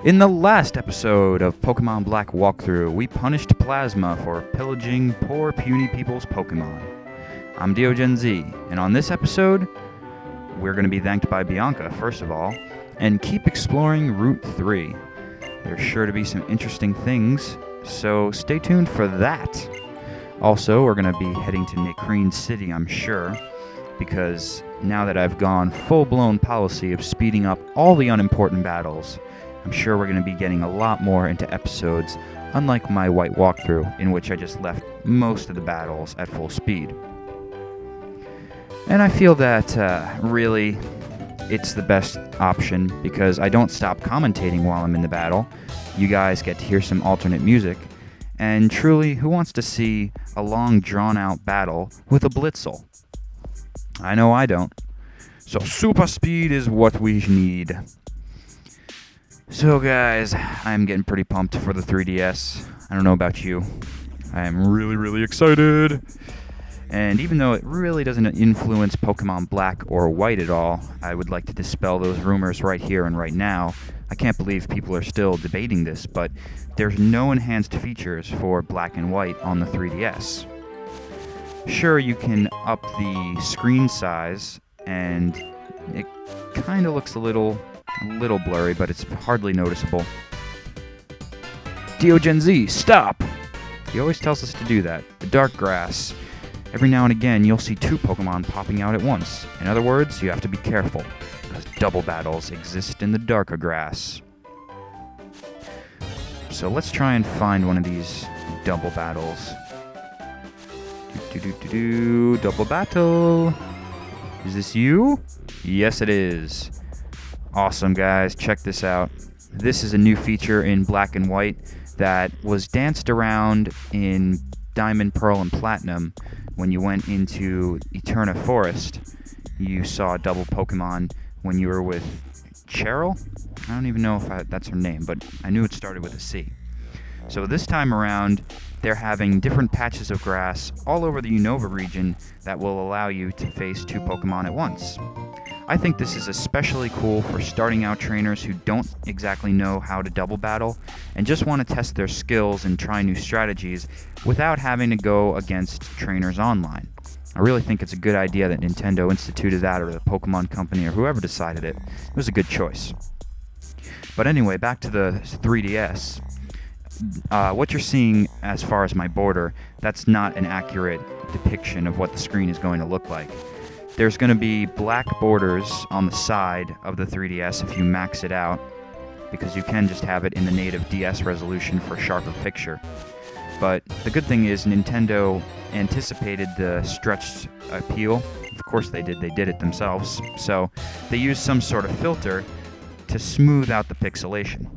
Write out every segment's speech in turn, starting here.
In the last episode of Pokemon Black Walkthrough, we punished Plasma for pillaging poor puny people's Pokemon. I'm DeoGenZ, and on this episode, we're going to be thanked by Bianca, first of all, and keep exploring Route 3. There's sure to be some interesting things, so stay tuned for that. Also, we're going to be heading to Nacrene City, I'm sure, because now that I've gone full-blown policy of speeding up all the unimportant battles, I'm sure we're going to be getting a lot more into episodes, unlike my white walkthrough, in which I just left most of the battles at full speed. And I feel that, really, it's the best option, because I don't stop commentating while I'm in the battle. You guys get to hear some alternate music, and truly, who wants to see a long, drawn-out battle with a Blitzel? I know I don't. So super speed is what we need. So guys, I'm getting pretty pumped for the 3DS. I don't know about you. I am really excited. And even though it really doesn't influence Pokemon Black or White at all, I would like to dispel those rumors right here and right now. I can't believe people are still debating this, but there's no enhanced features for Black and White on the 3DS. Sure, you can up the screen size, and it kind of looks a little blurry, but it's hardly noticeable. DeoGenZ, stop! He always tells us to do that. The dark grass. Every now and again, you'll see two Pokemon popping out at once. In other words, you have to be careful, because double battles exist in the darker grass. So let's try and find one of these double battles. Double battle. Is this you? Yes, it is. Awesome, guys. Check this out. This is a new feature in Black and White that was danced around in Diamond, Pearl, and Platinum. When you went into Eterna Forest, you saw a double Pokemon when you were with Cheryl. I don't even know if that's her name, but I knew it started with a C. So this time around, they're having different patches of grass all over the Unova region that will allow you to face two Pokemon at once. I think this is especially cool for starting out trainers who don't exactly know how to double battle and just want to test their skills and try new strategies without having to go against trainers online. I really think it's a good idea that Nintendo instituted that, or the Pokemon Company, or whoever decided it. It was a good choice. But anyway, back to the 3DS. What you're seeing as far as my border, that's not an accurate depiction of what the screen is going to look like. There's going to be black borders on the side of the 3DS if you max it out, because you can just have it in the native DS resolution for a sharper picture. But the good thing is Nintendo anticipated the stretched appeal. Of course they did it themselves. So they used some sort of filter to smooth out the pixelation.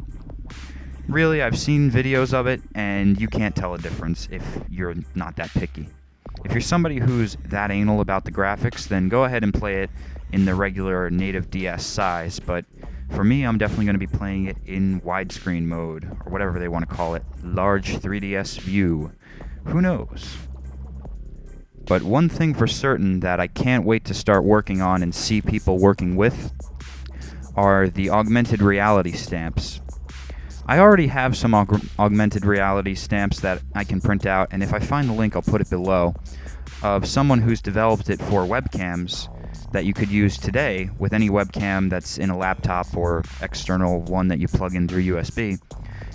Really, I've seen videos of it, and you can't tell a difference if you're not that picky. If you're somebody who's that anal about the graphics, then go ahead and play it in the regular native DS size, but for me, I'm definitely going to be playing it in widescreen mode, or whatever they want to call it, large 3DS view. Who knows? But one thing for certain that I can't wait to start working on and see people working with are the augmented reality stamps. I already have some augmented reality stamps that I can print out, and if I find the link, I'll put it below, of someone who's developed it for webcams that you could use today with any webcam that's in a laptop or external one that you plug in through USB.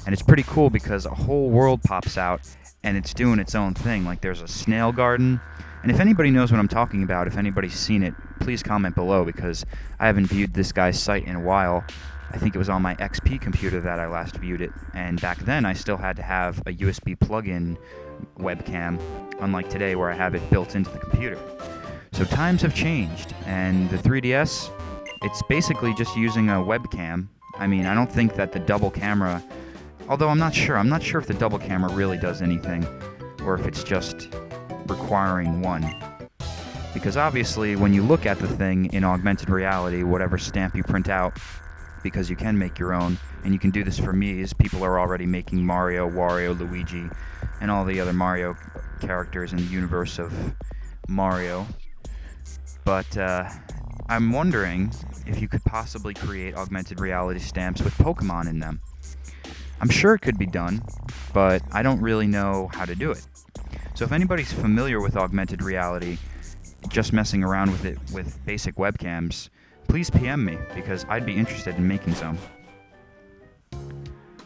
And it's pretty cool because a whole world pops out and it's doing its own thing. Like there's a snail garden. And if anybody knows what I'm talking about, if anybody's seen it, please comment below, because I haven't viewed this guy's site in a while. I think it was on my XP computer that I last viewed it, and back then I still had to have a USB plug-in webcam, unlike today where I have it built into the computer. So times have changed, and the 3DS, it's basically just using a webcam. I mean, I don't think that the double camera, although I'm not sure if the double camera really does anything, or if it's just requiring one. Because obviously, when you look at the thing in augmented reality, whatever stamp you print out, because you can make your own, and you can do this for me, as people are already making Mario, Wario, Luigi, and all the other Mario characters in the universe of Mario. But I'm wondering if you could possibly create augmented reality stamps with Pokemon in them. I'm sure it could be done, but I don't really know how to do it. So if anybody's familiar with augmented reality, just messing around with it with basic webcams, please PM me, because I'd be interested in making some.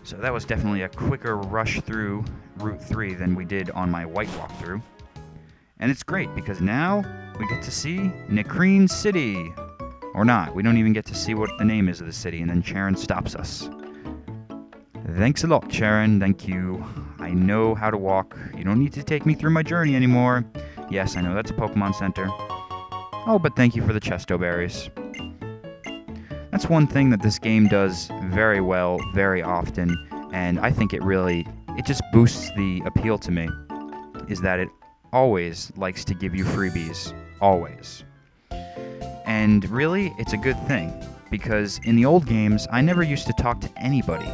So that was definitely a quicker rush through Route 3 than we did on my white walkthrough. And it's great, because now we get to see Nacrene City. Or not, we don't even get to see what the name is of the city, and then Charon stops us. Thanks a lot, Charon, thank you. I know how to walk. You don't need to take me through my journey anymore. Yes, I know that's a Pokemon Center. Oh, but thank you for the Chesto Berries. That's one thing that this game does very well, very often, and I think it just boosts the appeal to me, is that it always likes to give you freebies. Always. And really, it's a good thing, because in the old games, I never used to talk to anybody.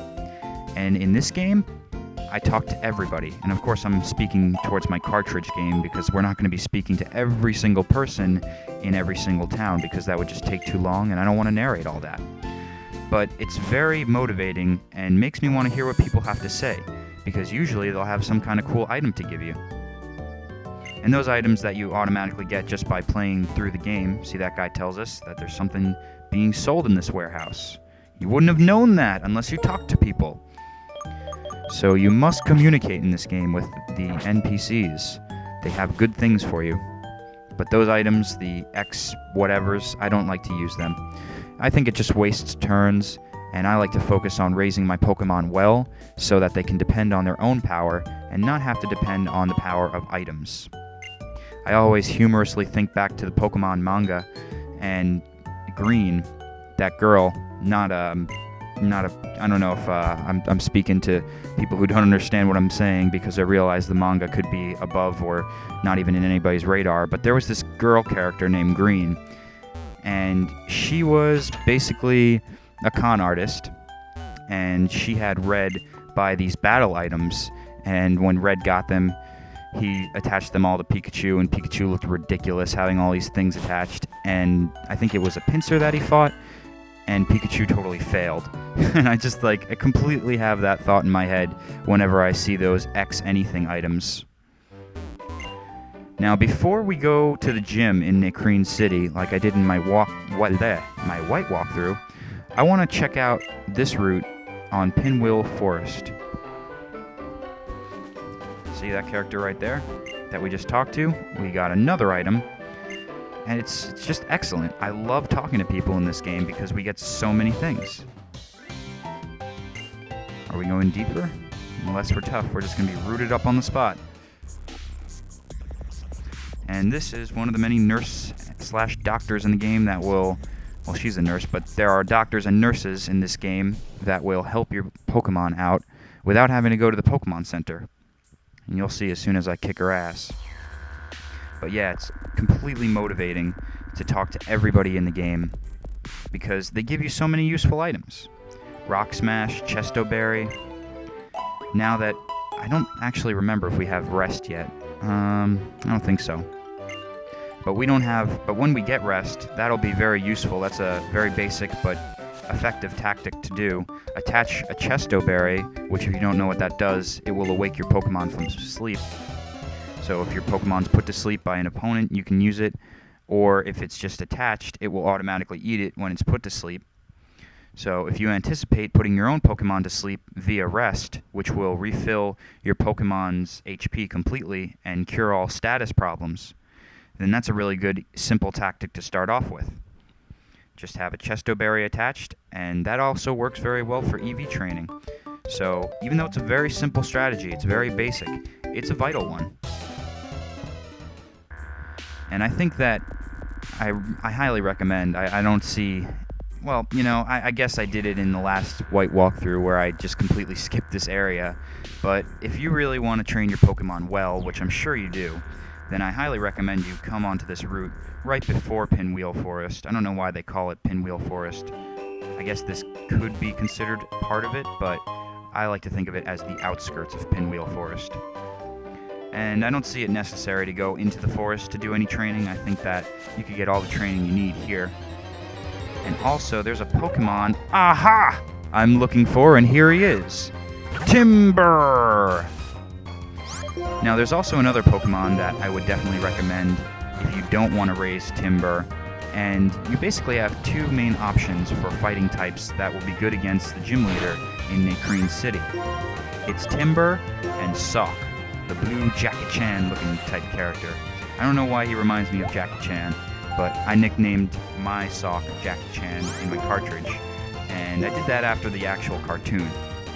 And in this game, I talk to everybody. And of course, I'm speaking towards my cartridge game, because we're not going to be speaking to every single person in every single town, because that would just take too long, and I don't want to narrate all that. But it's very motivating and makes me want to hear what people have to say, because usually they'll have some kind of cool item to give you. And those items that you automatically get just by playing through the game, see, that guy tells us that there's something being sold in this warehouse. You wouldn't have known that unless you talked to people. So you must communicate in this game with the NPCs. They have good things for you. But those items, the X whatevers, I don't like to use them. I think it just wastes turns, and I like to focus on raising my Pokemon well, so that they can depend on their own power, and not have to depend on the power of items. I always humorously think back to the Pokemon manga, and Green, that girl, I don't know if I'm speaking to people who don't understand what I'm saying, because I realize the manga could be above or not even in anybody's radar, but there was this girl character named Green, and she was basically a con artist, and she had Red buy these battle items, and when Red got them, he attached them all to Pikachu, and Pikachu looked ridiculous having all these things attached, and I think it was a pincer that he fought, and Pikachu totally failed. And I just I completely have that thought in my head whenever I see those X anything items. Now, before we go to the gym in Nacrene City, like I did in my white walkthrough, I want to check out this route on Pinwheel Forest. See that character right there that we just talked to? We got another item. And it's just excellent. I love talking to people in this game because we get so many things. Are we going deeper? Unless we're tough, we're just going to be rooted up on the spot. And this is one of the many nurse/doctors in the game that will... Well, she's a nurse, but there are doctors and nurses in this game that will help your Pokemon out without having to go to the Pokemon Center. And you'll see as soon as I kick her ass. But yeah, it's completely motivating to talk to everybody in the game because they give you so many useful items. Rock Smash, Chesto Berry. Now that I don't actually remember if we have Rest yet. I don't think so. But when we get Rest, that'll be very useful. That's a very basic but effective tactic to do. Attach a Chesto Berry, which if you don't know what that does, it will awake your Pokemon from sleep. So if your Pokemon's put to sleep by an opponent, you can use it, or if it's just attached, it will automatically eat it when it's put to sleep. So if you anticipate putting your own Pokemon to sleep via Rest, which will refill your Pokemon's HP completely and cure all status problems, then that's a really good, simple tactic to start off with. Just have a Chesto Berry attached, and that also works very well for EV training. So even though it's a very simple strategy, it's very basic, it's a vital one. And I think that I highly recommend, I don't see, well, you know, I guess I did it in the last white walkthrough where I just completely skipped this area, but if you really want to train your Pokemon well, which I'm sure you do, then I highly recommend you come onto this route right before Pinwheel Forest. I don't know why they call it Pinwheel Forest. I guess this could be considered part of it, but I like to think of it as the outskirts of Pinwheel Forest. And I don't see it necessary to go into the forest to do any training. I think that you could get all the training you need here. And also, there's a Pokemon, aha! I'm looking for, and here he is. Timber! Now, there's also another Pokemon that I would definitely recommend if you don't want to raise Timber, and you basically have two main options for fighting types that will be good against the gym leader in Nacrene City. It's Timber and Sock, the blue Jackie Chan looking type character. I don't know why he reminds me of Jackie Chan, but I nicknamed my Sock Jackie Chan in my cartridge, and I did that after the actual cartoon.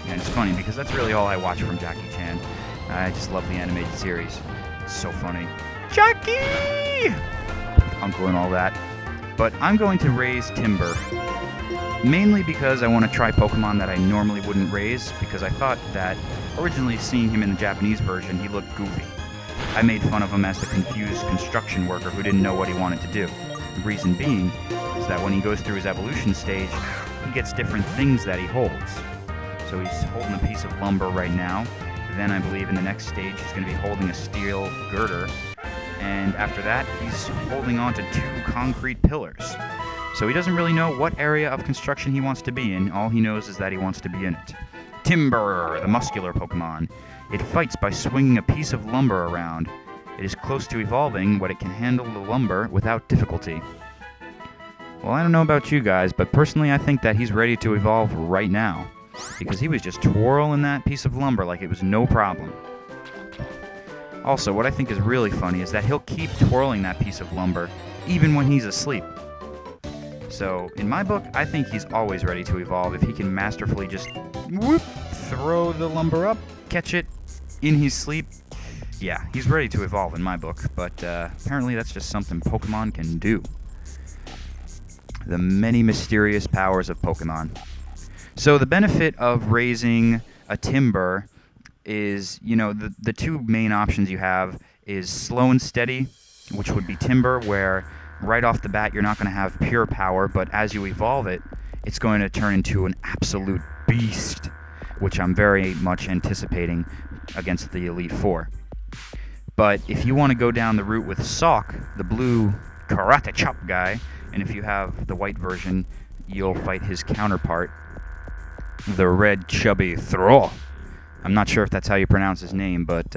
And it's funny because that's really all I watch from Jackie Chan. I just love the animated series. It's so funny. Jackie! Uncle and all that. But I'm going to raise Timber, mainly because I want to try Pokemon that I normally wouldn't raise, because I thought that originally seeing him in the Japanese version, he looked goofy. I made fun of him as the confused construction worker who didn't know what he wanted to do. The reason being is that when he goes through his evolution stage, he gets different things that he holds. So he's holding a piece of lumber right now. Then I believe in the next stage he's going to be holding a steel girder. And after that, he's holding on to two concrete pillars. So he doesn't really know what area of construction he wants to be in. All he knows is that he wants to be in it. Timber, the muscular Pokemon. It fights by swinging a piece of lumber around. It is close to evolving what it can handle the lumber without difficulty. Well, I don't know about you guys, but personally I think that he's ready to evolve right now, because he was just twirling that piece of lumber like it was no problem. Also, what I think is really funny is that he'll keep twirling that piece of lumber even when he's asleep. So, in my book, I think he's always ready to evolve if he can masterfully just whoop, throw the lumber up, catch it in his sleep. Yeah, he's ready to evolve in my book, but apparently that's just something Pokemon can do. The many mysterious powers of Pokemon. So the benefit of raising a Timber is, the two main options you have is slow and steady, which would be Timber, where right off the bat you're not going to have pure power, but as you evolve it, it's going to turn into an absolute beast, which I'm very much anticipating against the Elite Four. But if you want to go down the route with Sock, the blue karate chop guy, and if you have the white version, you'll fight his counterpart, the red chubby Throw. I'm not sure if that's how you pronounce his name, but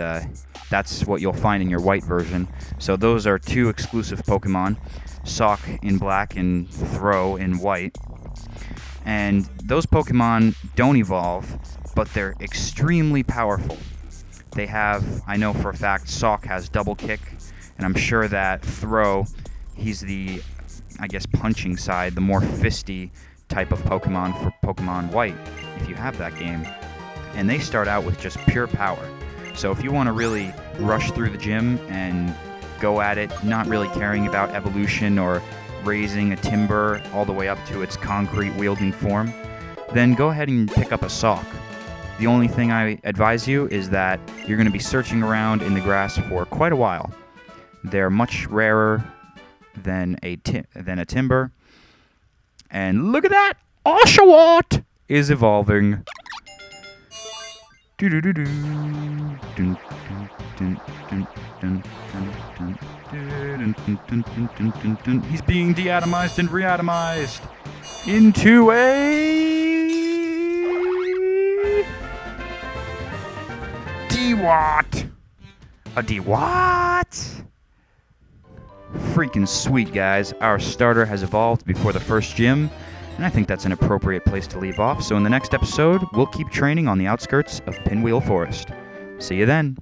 that's what you'll find in your white version. So those are two exclusive Pokemon, Sock in black and Throw in white. And those Pokemon don't evolve, but they're extremely powerful. They have, I know for a fact, Sock has double kick, and I'm sure that Throw, he's the, punching side, the more fisty type of Pokemon for Pokemon White, if you have that game. And they start out with just pure power. So if you want to really rush through the gym and go at it, not really caring about evolution or raising a Timber all the way up to its concrete wielding form, then go ahead and pick up a Sock. The only thing I advise you is that you're going to be searching around in the grass for quite a while. They're much rarer than a Timber. And look at that! Oshawott is evolving. He's being deatomized and reatomized into a D-Watt. A D-Watt? Freaking sweet, guys. Our starter has evolved before the first gym, and I think that's an appropriate place to leave off. So in the next episode, we'll keep training on the outskirts of Pinwheel Forest. See you then.